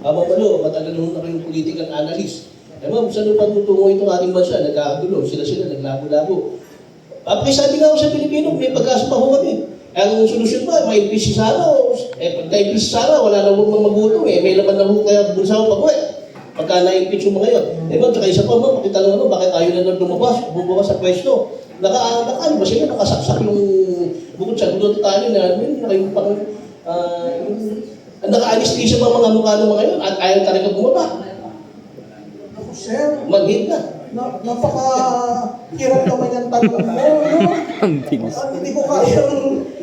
Malo, matagal na kayong political analyst. Ma'am, saan pa tutungo itong ating bansa? Nagkakagulo, sila naglabo-labo. Papakisabi nga ako sa Pilipino, may pag-asa pa ho kami. Ang solusyon ba, may impeach si Sara, pag na-impeach si Sara, wala na huwag magutong may laman na huwag kaya bulsa ko pag-uwi. Pagka na-impeach yung mga yun. Ma'am, tsaka isa pa ma'am, pakita lang bakit tayo na bumabas sa pwesto. Ano ba sila, nakasaksak yung bukod sa gulo tayo na yung pang, naka-anesthesia ba mga mukha ng mga yun at ayaw talaga bumaba. Ako, sir, Manhid na. napaka-hirap naman yung tanong mo, no?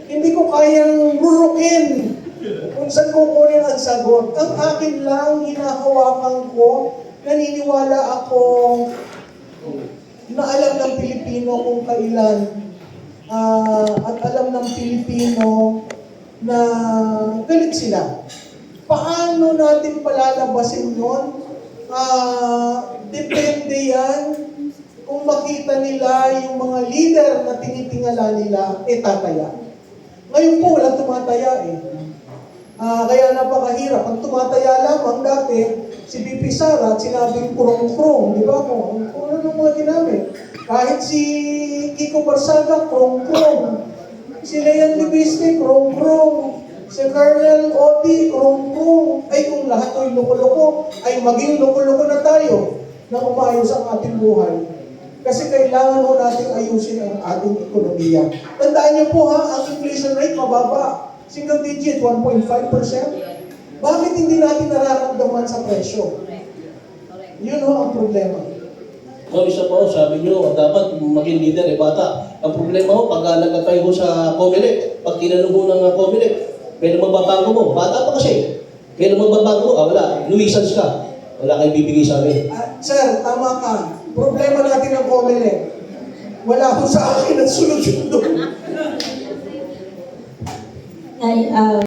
Hindi ko kayang rurukin kung saan kukunin ang sagot. Ang akin lang, hinahawakan ko, naniniwala ako na alam ng Pilipino kung kailan at alam ng Pilipino na galit sila. Paano natin palalabasin yun? Depende yan kung makita nila yung mga leader na tinitingala nila, tataya. Ngayon po, walang tumataya kaya napakahirap. Ang tumataya lamang dati, si BP Sara at sinabing krong-krong, di ba? Kung ano ng mga ginamit. Kahit si Kiko Barsaga, krong-krong. Si Leon Libisque, krong-krong. Si Colonel Odi, krong-krong. Ay kung lahat ay loko-loko, ay maging loko-loko na tayo na umayos ang ating buhay. Kasi kailangan ho natin ayusin ang ating ekonomiya. Tandaan niyo po ang inflation rate mababa. Single digit, 1.5%. Bakit hindi natin nararamdaman sa presyo? Yun ho ang problema. Isa pa sabi nyo, dapat maging leader bata. Ang problema ho, pag nagkatay ho sa Comelec, pag tinanong ho ng Comelec, kailan magbabago mo? Bata pa kasi. Kailan magbabago mo? Wala. Nuisance ka. Wala kayong bibigay sa amin. Sir, tama ka. Problema natin ang Comelec. Wala ko sa akin ang solusyon doon.